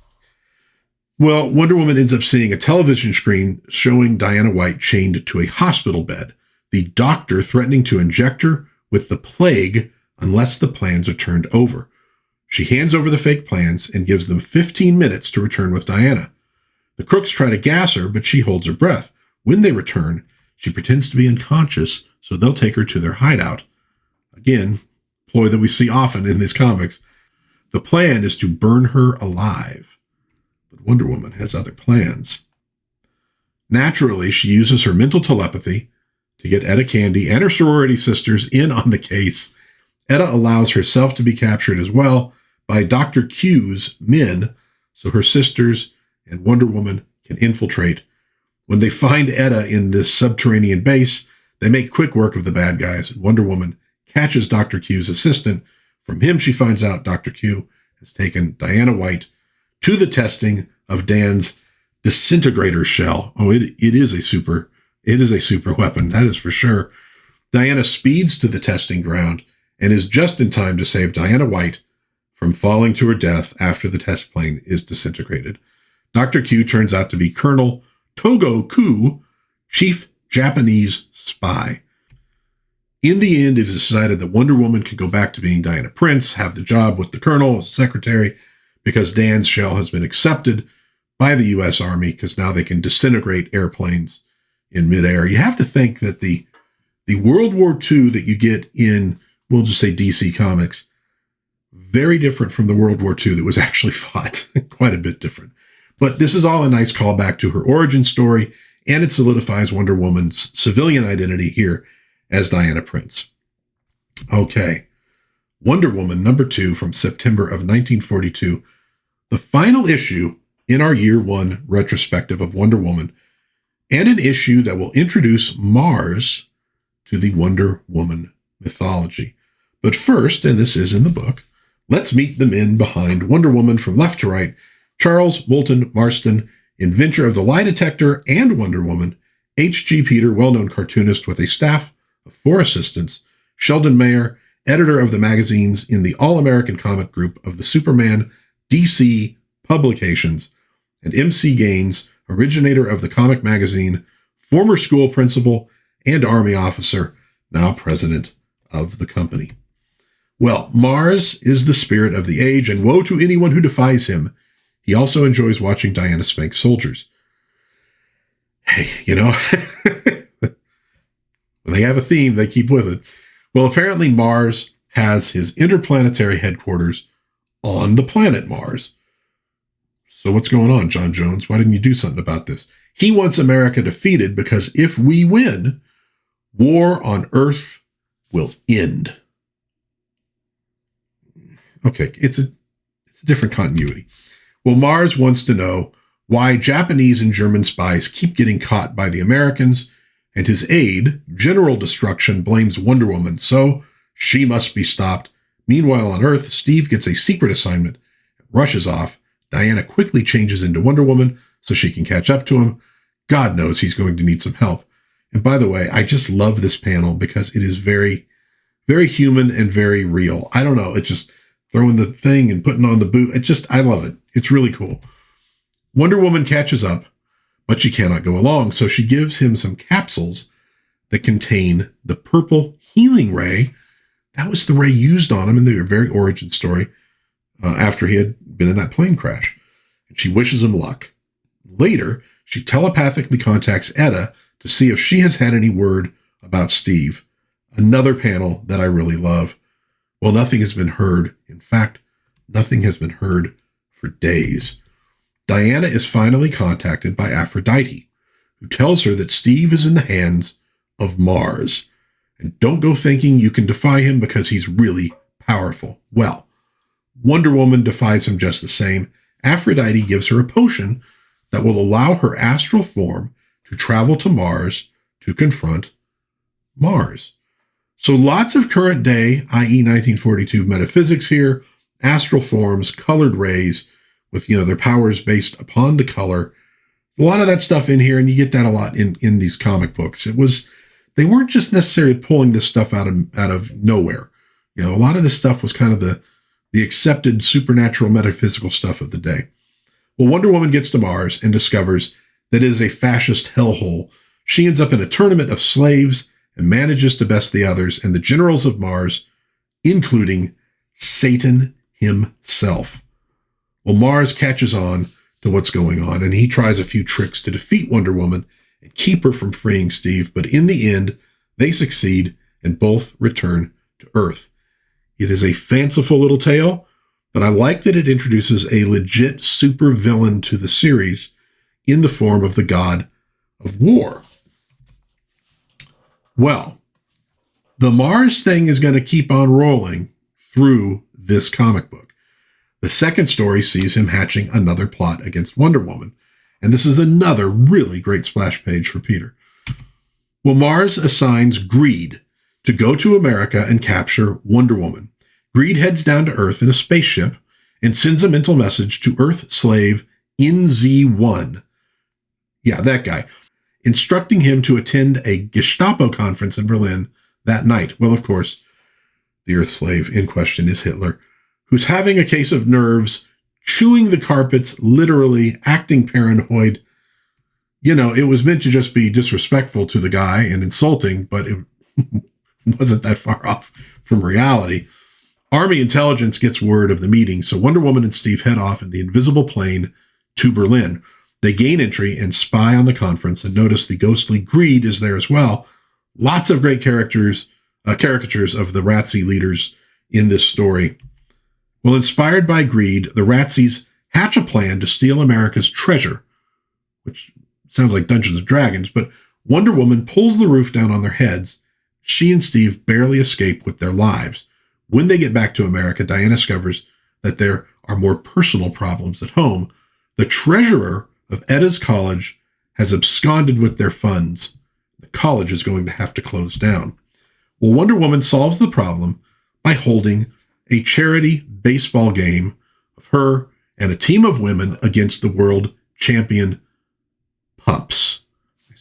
Well, Wonder Woman ends up seeing a television screen showing Diana White chained to a hospital bed, the doctor threatening to inject her with the plague unless the plans are turned over. She hands over the fake plans and gives them 15 minutes to return with Diana. The crooks try to gas her, but she holds her breath. When they return, she pretends to be unconscious, so they'll take her to their hideout. Again, ploy that we see often in these comics. The plan is to burn her alive. But Wonder Woman has other plans. Naturally, she uses her mental telepathy to get Etta Candy and her sorority sisters in on the case. Etta allows herself to be captured as well by Dr. Q's men, so her sisters and Wonder Woman can infiltrate. When they find Etta in this subterranean base, they make quick work of the bad guys, and Wonder Woman catches Dr. Q's assistant. From him, she finds out Dr. Q has taken Diana White to the testing of Dan's disintegrator shell. Oh, it is a super weapon, that is for sure. Diana speeds to the testing ground and is just in time to save Diana White from falling to her death after the test plane is disintegrated. Dr. Q turns out to be Colonel Togo Ku, chief Japanese spy. In the end, it is decided that Wonder Woman can go back to being Diana Prince, have the job with the colonel as secretary, because Dan's shell has been accepted by the U.S. Army, because now they can disintegrate airplanes in midair. You have to think that the World War II that you get in, we'll just say DC Comics, very different from the World War II that was actually fought. Quite a bit different. But this is all a nice callback to her origin story and it solidifies Wonder Woman's civilian identity here as Diana Prince. Okay, Wonder Woman #2 from September of 1942, the final issue in our year one retrospective of Wonder Woman, and an issue that will introduce Mars to the Wonder Woman mythology. But first, and this is in the book, let's meet the men behind Wonder Woman from left to right. Charles Moulton Marston, inventor of the lie detector and Wonder Woman. H.G. Peter, well-known cartoonist with a staff of 4 assistants. Sheldon Mayer, editor of the magazines in the All-American Comic Group of the Superman DC publications. And M.C. Gaines, originator of the comic magazine, former school principal and Army officer, now president of the company. Well, Mars is the spirit of the age, and woe to anyone who defies him. He also enjoys watching Diana spank soldiers. Hey, when they have a theme, they keep with it. Well, apparently Mars has his interplanetary headquarters on the planet Mars. So what's going on, John Jones? Why didn't you do something about this? He wants America defeated because if we win, war on Earth will end. Okay, it's a different continuity. Well, Mars wants to know why Japanese and German spies keep getting caught by the Americans, and his aide, General Destruction, blames Wonder Woman, so she must be stopped. Meanwhile, on Earth, Steve gets a secret assignment and rushes off. Diana quickly changes into Wonder Woman so she can catch up to him. God knows he's going to need some help. And by the way, I just love this panel because it is very, very human and very real. I don't know. It's just throwing the thing and putting on the boot. I love it. It's really cool. Wonder Woman catches up, but she cannot go along. So she gives him some capsules that contain the purple healing ray. That was the ray used on him in the very origin story after he had been in that plane crash. And she wishes him luck. Later, she telepathically contacts Etta to see if she has had any word about Steve. Another panel that I really love. Well, nothing has been heard. In fact, nothing has been heard for days. Diana is finally contacted by Aphrodite, who tells her that Steve is in the hands of Mars. And don't go thinking you can defy him because he's really powerful. Well, Wonder Woman defies him just the same. Aphrodite gives her a potion that will allow her astral form to travel to Mars to confront Mars. So lots of current day, i.e. 1942 metaphysics here, astral forms, colored rays with, their powers based upon the color. A lot of that stuff in here, and you get that a lot in these comic books. They weren't just necessarily pulling this stuff out of nowhere. A lot of this stuff was kind of the accepted supernatural metaphysical stuff of the day. Well, Wonder Woman gets to Mars and discovers that it is a fascist hellhole. She ends up in a tournament of slaves and manages to best the others and the generals of Mars, including Satan himself. Well, Mars catches on to what's going on, and he tries a few tricks to defeat Wonder Woman and keep her from freeing Steve, but in the end, they succeed and both return to Earth. It is a fanciful little tale, but I like that it introduces a legit super villain to the series in the form of the god of war. Well, the Mars thing is going to keep on rolling through this comic book. The second story sees him hatching another plot against Wonder Woman, and this is another really great splash page for Peter. Well, Mars assigns Greed to go to America and capture Wonder Woman. Greed heads down to Earth in a spaceship and sends a mental message to Earth slave NZ1. Yeah, that guy. Instructing him to attend a Gestapo conference in Berlin that night. Well, of course, the Earth slave in question is Hitler, who's having a case of nerves, chewing the carpets, literally acting paranoid. It was meant to just be disrespectful to the guy and insulting, but it wasn't that far off from reality. Army intelligence gets word of the meeting, so Wonder Woman and Steve head off in the invisible plane to Berlin. They gain entry and spy on the conference and notice the ghostly Greed is there as well. Lots of great caricatures of the Ratzi leaders in this story. Well, inspired by Greed, the Ratzis hatch a plan to steal America's treasure, which sounds like Dungeons and Dragons, but Wonder Woman pulls the roof down on their heads. She and Steve barely escape with their lives. When they get back to America, Diana discovers that there are more personal problems at home. The treasurer of Etta's college has absconded with their funds. The college is going to have to close down. Well, Wonder Woman solves the problem by holding a charity baseball game of her and a team of women against the world champion pups. I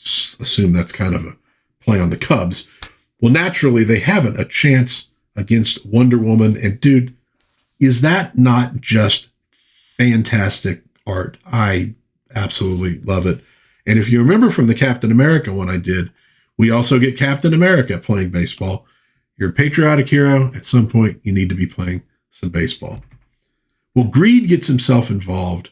assume that's kind of a play on the Cubs. Well, naturally, they haven't a chance against Wonder Woman. And dude, is that not just fantastic art? I absolutely love it. And if you remember from the Captain America one I did, we also get Captain America playing baseball. You're a patriotic hero. At some point, you need to be playing some baseball. Well, Greed gets himself involved,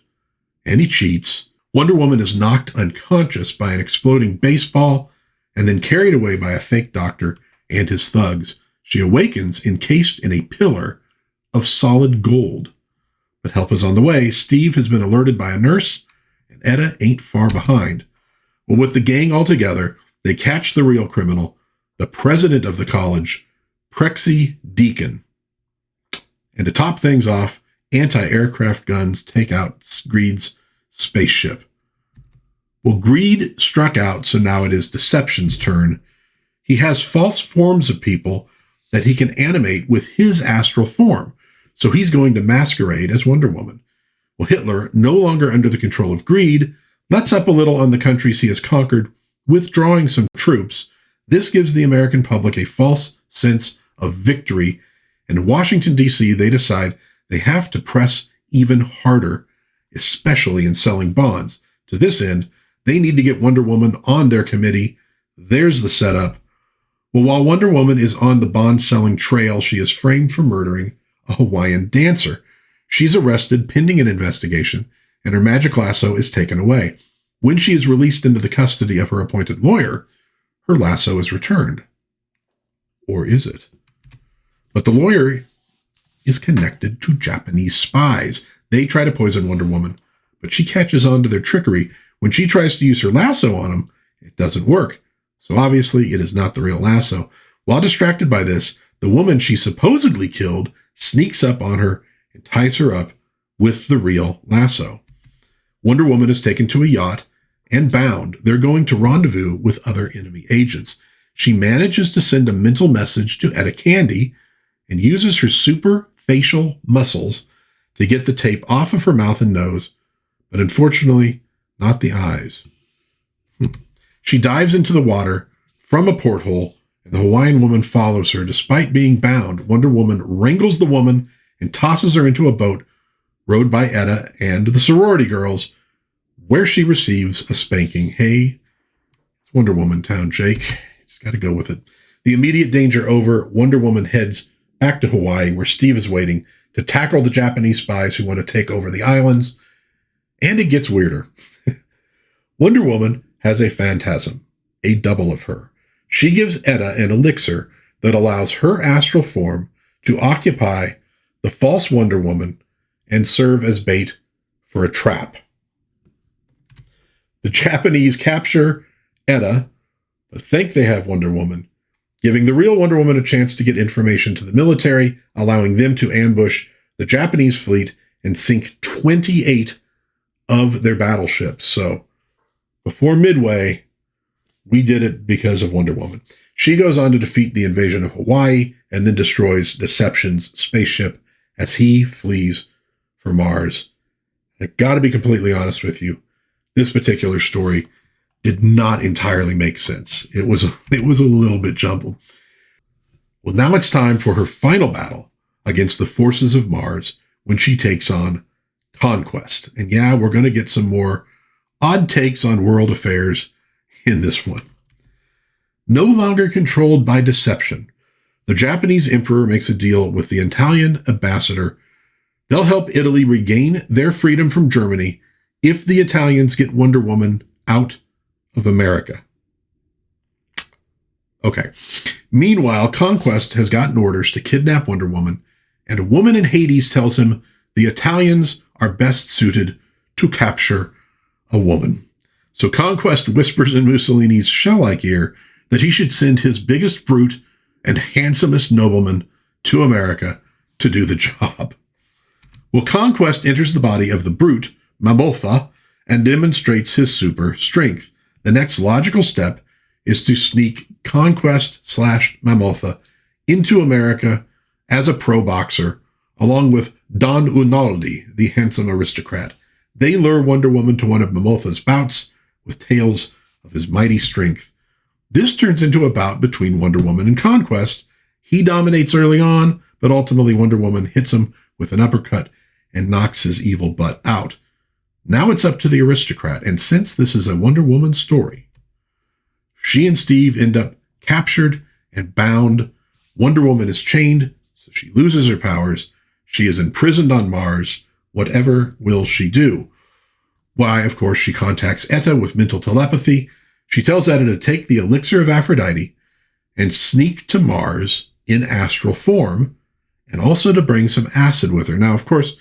and he cheats. Wonder Woman is knocked unconscious by an exploding baseball and then carried away by a fake doctor and his thugs. She awakens encased in a pillar of solid gold. But help is on the way. Steve has been alerted by a nurse, and Etta ain't far behind. Well, with the gang all together, they catch the real criminal, the president of the college, Prexy Deacon. And to top things off, anti-aircraft guns take out Greed's spaceship. Well, Greed struck out, so now it is Deception's turn. He has false forms of people that he can animate with his astral form, so he's going to masquerade as Wonder Woman. Well, Hitler, no longer under the control of Greed, lets up a little on the countries he has conquered, withdrawing some troops. This gives the American public a false sense of victory. In Washington, D.C., they decide they have to press even harder, especially in selling bonds. To this end, they need to get Wonder Woman on their committee. There's the setup. Well, while Wonder Woman is on the bond-selling trail, she is framed for murdering a Hawaiian dancer. She's arrested pending an investigation, and her magic lasso is taken away. When she is released into the custody of her appointed lawyer, her lasso is returned. Or is it? But the lawyer is connected to Japanese spies. They try to poison Wonder Woman, but she catches on to their trickery. When she tries to use her lasso on him, it doesn't work. So obviously, it is not the real lasso. While distracted by this, the woman she supposedly killed sneaks up on her and ties her up with the real lasso. Wonder Woman is taken to a yacht and bound. They're going to rendezvous with other enemy agents. She manages to send a mental message to Etta Candy and uses her super facial muscles to get the tape off of her mouth and nose, but unfortunately, not the eyes. She dives into the water from a porthole, and the Hawaiian woman follows her. Despite being bound, Wonder Woman wrangles the woman and tosses her into a boat rowed by Etta and the sorority girls, where she receives a spanking. Hey, it's Wonder Woman town, Jake. Just got to go with it. The immediate danger over, Wonder Woman heads back to Hawaii, where Steve is waiting to tackle the Japanese spies who want to take over the islands. And it gets weirder. Wonder Woman has a phantasm, a double of her. She gives Etta an elixir that allows her astral form to occupy the false Wonder Woman and serve as bait for a trap. The Japanese capture Etta, but think they have Wonder Woman, giving the real Wonder Woman a chance to get information to the military, allowing them to ambush the Japanese fleet and sink 28 of their battleships. So before Midway, we did it because of Wonder Woman. She goes on to defeat the invasion of Hawaii and then destroys Deception's spaceship as he flees for Mars. I got to be completely honest with you. This particular story did not entirely make sense. It was a little bit jumbled. Well, now it's time for her final battle against the forces of Mars when she takes on Conquest. And yeah, we're going to get some more odd takes on world affairs in this one. No longer controlled by deception, the Japanese emperor makes a deal with the Italian ambassador. They'll help Italy regain their freedom from Germany if the Italians get Wonder Woman out of America. Okay. Meanwhile, Conquest has gotten orders to kidnap Wonder Woman, and a woman in Hades tells him the Italians are best suited to capture a woman. So Conquest whispers in Mussolini's shell-like ear that he should send his biggest brute and handsomest nobleman to America to do the job. Well, Conquest enters the body of the brute, Mamotha, and demonstrates his super strength. The next logical step is to sneak Conquest/Mamotha into America as a pro boxer, along with Don Unaldi, the handsome aristocrat. They lure Wonder Woman to one of Mamotha's bouts with tales of his mighty strength. This turns into a bout between Wonder Woman and Conquest. He dominates early on, but ultimately Wonder Woman hits him with an uppercut and knocks his evil butt out. Now it's up to the aristocrat, and since this is a Wonder Woman story, she and Steve end up captured and bound. Wonder Woman is chained, so she loses her powers. She is imprisoned on Mars. Whatever will she do? Why, of course, she contacts Etta with mental telepathy. She tells Etta to take the elixir of Aphrodite and sneak to Mars in astral form, and also to bring some acid with her. Now, of course,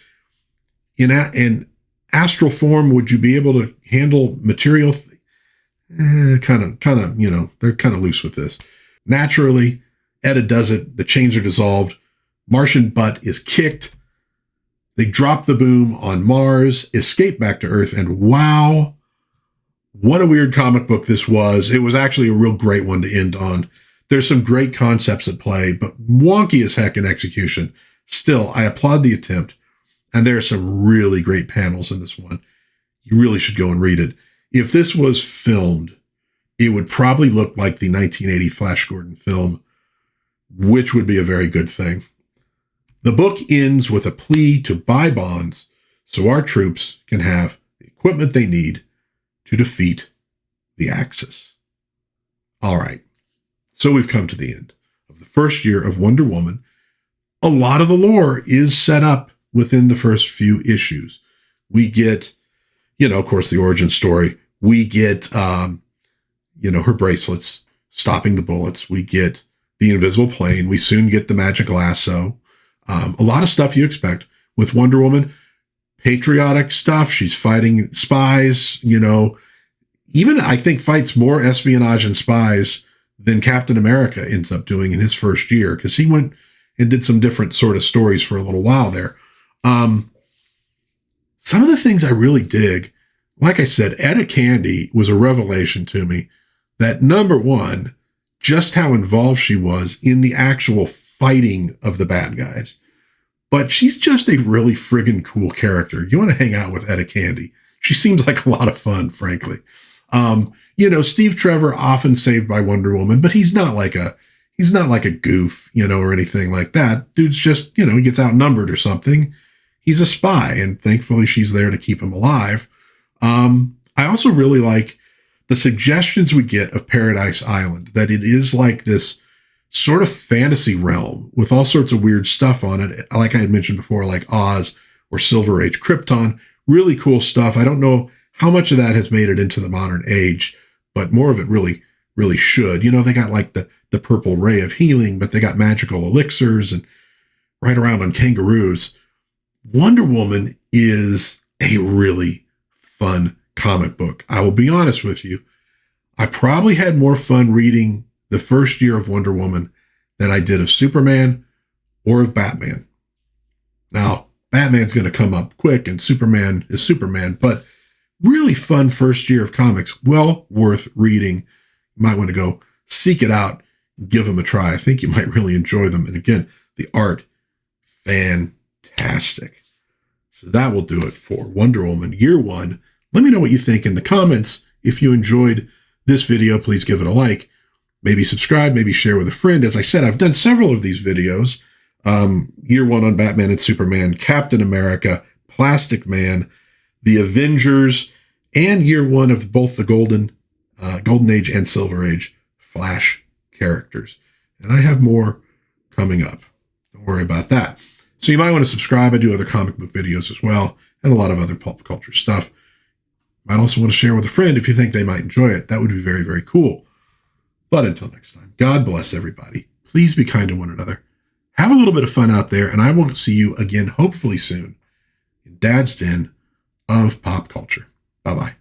in astral form, would you be able to handle material? Kind of, they're kind of loose with this. Naturally, Etta does it. The chains are dissolved. Martian butt is kicked. They drop the boom on Mars, escape back to Earth, and wow, what a weird comic book this was. It was actually a real great one to end on. There's some great concepts at play, but wonky as heck in execution. Still, I applaud the attempt, and there are some really great panels in this one. You really should go and read it. If this was filmed, it would probably look like the 1980 Flash Gordon film, which would be a very good thing. The book ends with a plea to buy bonds so our troops can have the equipment they need to defeat the Axis. All right, so we've come to the end of the first year of Wonder Woman. A lot of the lore is set up within the first few issues. We get, of course, the origin story. We get, her bracelets stopping the bullets. We get the invisible plane. We soon get the magic lasso. A lot of stuff you expect with Wonder Woman. Patriotic stuff. She's fighting spies, even I think fights more espionage and spies than Captain America ends up doing in his first year, because he went and did some different sort of stories for a little while there. Some of the things I really dig, like I said, Etta Candy was a revelation to me. That number one, just how involved she was in the actual fighting of the bad guys. But she's just a really friggin' cool character. You want to hang out with Etta Candy. She seems like a lot of fun, frankly. Steve Trevor often saved by Wonder Woman, but he's not like a goof, or anything like that. Dude's just, he gets outnumbered or something. He's a spy, and thankfully she's there to keep him alive. I also really like the suggestions we get of Paradise Island, that it is like this sort of fantasy realm with all sorts of weird stuff on it. Like I had mentioned before, like Oz or Silver Age Krypton, really cool stuff. I don't know how much of that has made it into the modern age, but more of it really, really should. They got like the purple ray of healing, but they got magical elixirs and right around on kangaroos. Wonder Woman is a really fun comic book. I will be honest with you. I probably had more fun reading the first year of Wonder Woman than I did of Superman or of Batman. Now, Batman's going to come up quick and Superman is Superman, but really fun first year of comics. Well worth reading. You might want to go seek it out and give them a try. I think you might really enjoy them. And again, the art, fantastic. So that will do it for Wonder Woman Year 1. Let me know what you think in the comments. If you enjoyed this video, please give it a like. Maybe subscribe, maybe share with a friend. As I said, I've done several of these videos. Year 1 on Batman and Superman, Captain America, Plastic Man, the Avengers, and Year 1 of both the Golden Age and Silver Age Flash characters. And I have more coming up. Don't worry about that. So you might want to subscribe. I do other comic book videos as well, and a lot of other pop culture stuff. Might also want to share with a friend if you think they might enjoy it. That would be very, very cool. But until next time, God bless everybody. Please be kind to one another. Have a little bit of fun out there, and I will see you again, hopefully soon, in Dad's Den of Pop Culture. Bye-bye.